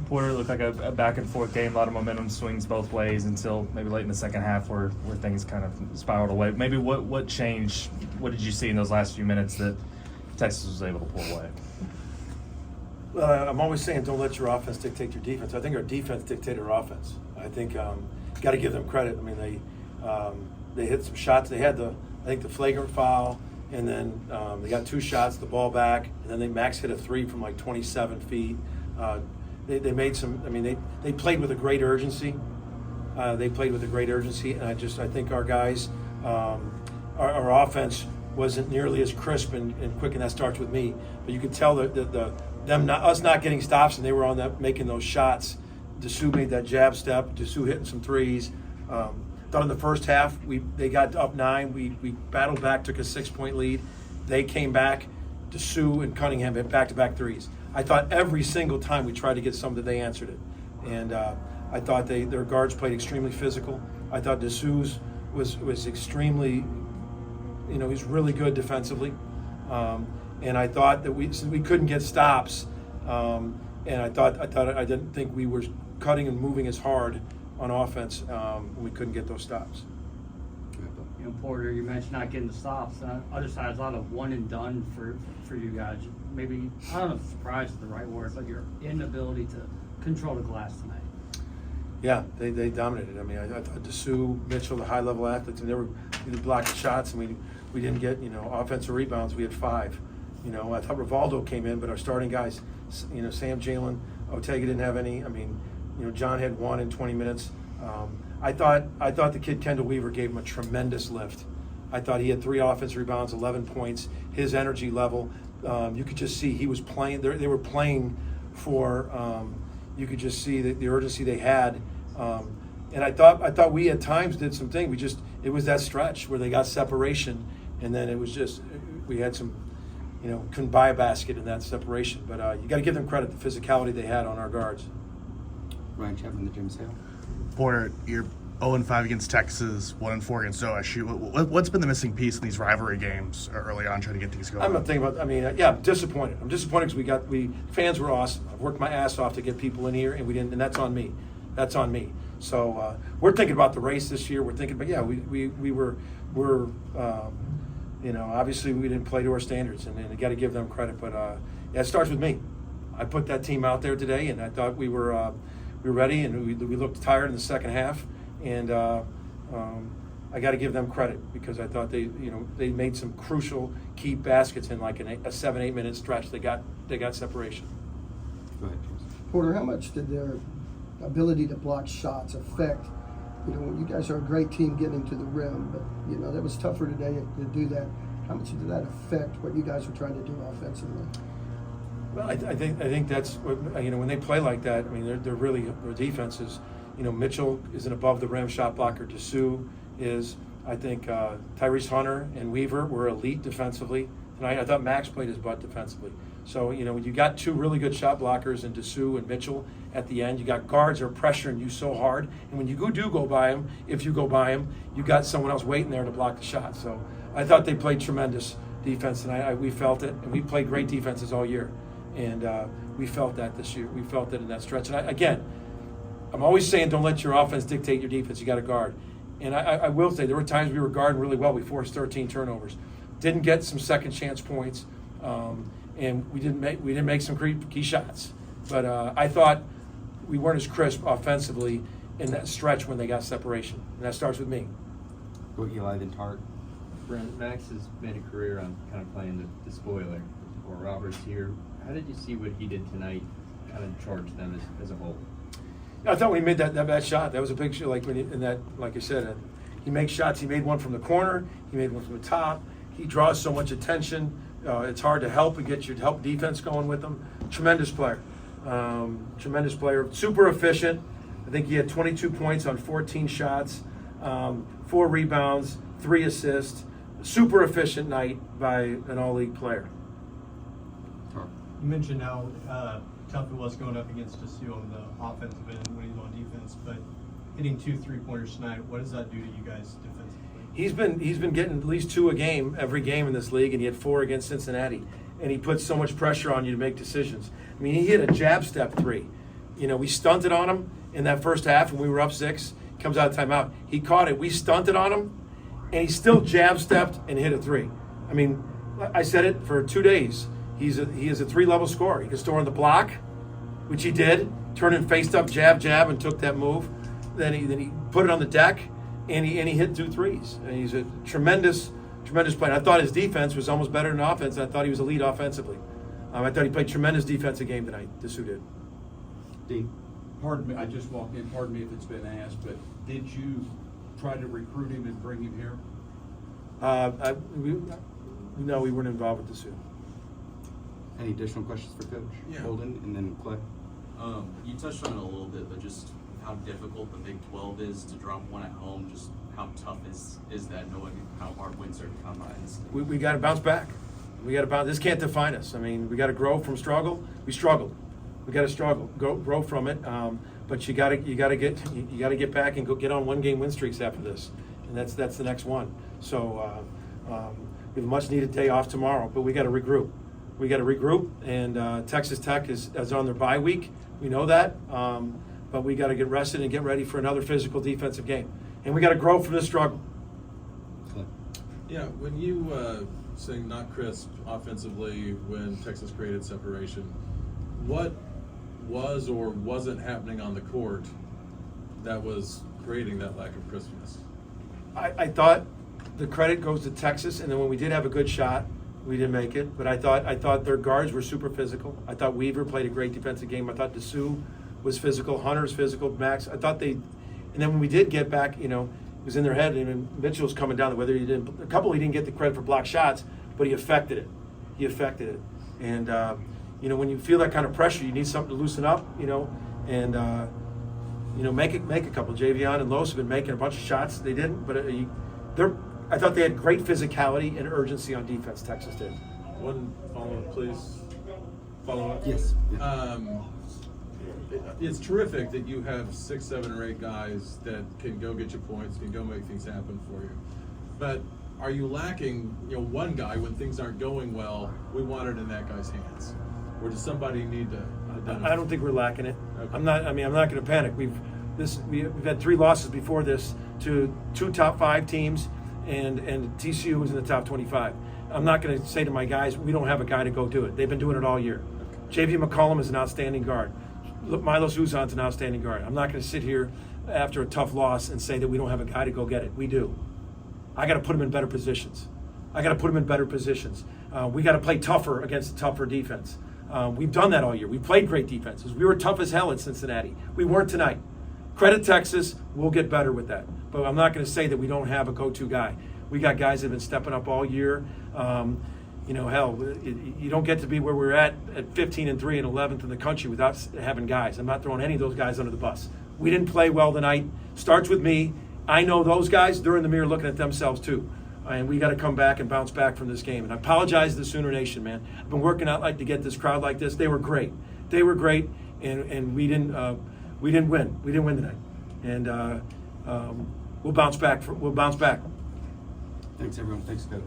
Porter looked like a back and forth game, a lot of momentum swings both ways until maybe late in the second half where things kind of spiraled away. Maybe what changed? What did you see in those last few minutes that Texas was able to pull away? Well, I'm always saying don't let your offense dictate your defense. I think our defense dictated our offense. I think you got to give them credit. I mean, they hit some shots. They had the flagrant foul, and then they got 2 shots, the ball back, and then Max hit a 3 from like 27 feet. They made some. I mean, they played with a great urgency. And I think our guys, our offense wasn't nearly as crisp and quick, and that starts with me. But you could tell that us not getting stops, and they were on that making those shots. Dessou made that jab step. Dessou hitting some threes. Thought in the first half they got up 9. We battled back, took a 6-point lead. They came back. Dessou and Cunningham hit back-to-back threes. I thought every single time we tried to get something, they answered it. And I thought their guards played extremely physical. I thought Dessou's was extremely, he's really good defensively. And I thought that we couldn't get stops. And I didn't think we were cutting and moving as hard on offense when we couldn't get those stops. Porter, you mentioned not getting the stops. Other side, a lot of one and done for you guys. Maybe, I don't know if surprise is the right word, but your inability to control the glass tonight. Yeah, they dominated. I mean, I thought Dessou, Mitchell, the high-level athletes, and they were blocking shots, and we didn't get, offensive rebounds. We had 5. I thought Rivaldo came in, but our starting guys, Sam, Jalen, Ortega didn't have any. I mean, John had 1 in 20 minutes. I thought the kid Kendall Weaver gave him a tremendous lift. I thought he had 3 offensive rebounds, 11 points. His energy level, you could just see he was playing. They were playing for. You could just see the urgency they had, and I thought we at times did some things. It was that stretch where they got separation, and then it was just we had some, couldn't buy a basket in that separation. But you got to give them credit, the physicality they had on our guards. Ryan Chapman, the Jim Sale. Porter, you're 0-5 against Texas, 1-4 against OSU. What's been the missing piece in these rivalry games early on, trying to get things going? I'm not thinking about. I'm disappointed. I'm disappointed because fans were awesome. I've worked my ass off to get people in here, and we didn't. And that's on me. That's on me. So we're thinking about the race this year. We're thinking, but we're obviously we didn't play to our standards, and you got to give them credit. But it starts with me. I put that team out there today, and I thought we were ready, and we looked tired in the second half, and I got to give them credit because I thought they made some crucial key baskets in like a 7-8 minute stretch. They got separation. Go ahead, James. Porter, how much did their ability to block shots affect? You guys are a great team getting to the rim, but that was tougher today to do that. How much did that affect what you guys were trying to do offensively? Well, I think that's when they play like that. I mean, they're really their defense is. Mitchell is an above the rim shot blocker. Dessou is. I think Tyrese Hunter and Weaver were elite defensively tonight. I thought Max played his butt defensively. So you got 2 really good shot blockers in Dessou and Mitchell at the end. You got guards that are pressuring you so hard, and when you do go by them, if you go by them, you got someone else waiting there to block the shot. So I thought they played tremendous defense tonight. We felt it, and we played great defenses all year. And we felt that this year. We felt it in that stretch. And I'm always saying don't let your offense dictate your defense. You got to guard. And I will say there were times we were guarding really well. We forced 13 turnovers. Didn't get some second chance points, and we didn't make some key shots. But I thought we weren't as crisp offensively in that stretch when they got separation. And that starts with me. Go Eli, then Tart. Brent, Max has made a career on kind of playing the spoiler. Or Roberts here. How did you see what he did tonight kind of charge them as a whole? I thought when he made that bad shot, that was a big shot. Like I said, he makes shots. He made one from the corner. He made one from the top. He draws so much attention. It's hard to help and get your help defense going with him. Tremendous player. Super efficient. I think he had 22 points on 14 shots, 4 rebounds, 3 assists. Super efficient night by an all-league player. You mentioned how tough it was going up against Dessou on the offensive end when he's on defense, but hitting 2 3-pointers tonight, what does that do to you guys defensively? He's been getting at least 2 a game every game in this league, and he had 4 against Cincinnati. And he puts so much pressure on you to make decisions. I mean, he hit a jab step 3. we stunted on him in that first half when we were up 6. Comes out of timeout. He caught it. We stunted on him, and he still jab stepped and hit a 3. I mean, I said it for 2 days. He is a 3-level scorer. He can score on the block, which he did. Turned and faced up, jab, and took that move. Then he put it on the deck, and he hit 2 threes. And he's a tremendous player. I thought his defense was almost better than offense. And I thought he was elite offensively. I thought he played tremendous defensive game tonight. Dessou did. D. Pardon me, I just walked in, pardon me if it's been asked, but did you try to recruit him and bring him here? No, we weren't involved with Dessou. Any additional questions for Coach Yeah. Holden and then Clay? You touched on it a little bit, but just how difficult the Big 12 is to drop one at home. Just how tough is that, knowing how hard wins are to come by? We got to bounce back. We got to bounce. This can't define us. I mean, we got to grow from struggle. We struggled. We got to struggle, grow from it. But you got to get back and go get on 1-game win streaks after this, and that's the next one. So we have a much needed day off tomorrow, but we got to regroup. And Texas Tech is on their bye week. We know that, but we got to get rested and get ready for another physical defensive game. And we got to grow from this struggle. Clay. Yeah, when you saying not crisp offensively when Texas created separation, what was or wasn't happening on the court that was creating that lack of crispness? I thought the credit goes to Texas, and then when we did have a good shot, we didn't make it. But I thought their guards were super physical. I thought Weaver played a great defensive game. I thought Dessou was physical, Hunter's physical, Max. I thought and then when we did get back, it was in their head. And Mitchell was coming down. Whether he didn't get the credit for block shots, but he affected it. And when you feel that kind of pressure, you need something to loosen up. And make a couple. Javion and Los have been making a bunch of shots. They didn't, but I thought they had great physicality and urgency on defense. Texas did. One follow-up, please. Follow-up? Yes. It's terrific that you have 6, 7, or 8 guys that can go get you points, can go make things happen for you. But are you lacking, one guy when things aren't going well? We want it in that guy's hands, or does somebody need to identify? I don't think we're lacking it. Okay. I'm not going to panic. We've had 3 losses before this to 2 top 5 teams, and TCU was in the top 25. I'm not going to say to my guys, we don't have a guy to go do it. They've been doing it all year. J.V. McCollum is an outstanding guard. Milos Uzan's an outstanding guard. I'm not going to sit here after a tough loss and say that we don't have a guy to go get it. We do. I got to put them in better positions. We got to play tougher against a tougher defense. We've done that all year. We played great defenses. We were tough as hell at Cincinnati. We weren't tonight. Credit Texas. We'll get better with that. But I'm not going to say that we don't have a go-to guy. We got guys that have been stepping up all year. You don't get to be where we're at 15-3 and 11th in the country without having guys. I'm not throwing any of those guys under the bus. We didn't play well tonight. Starts with me. I know those guys. They're in the mirror looking at themselves too. And we got to come back and bounce back from this game. And I apologize to the Sooner Nation, man. I've been working out to get this crowd like this. They were great. And we didn't win. We didn't win tonight. And we'll bounce back. Thanks, everyone. Thanks, Coach.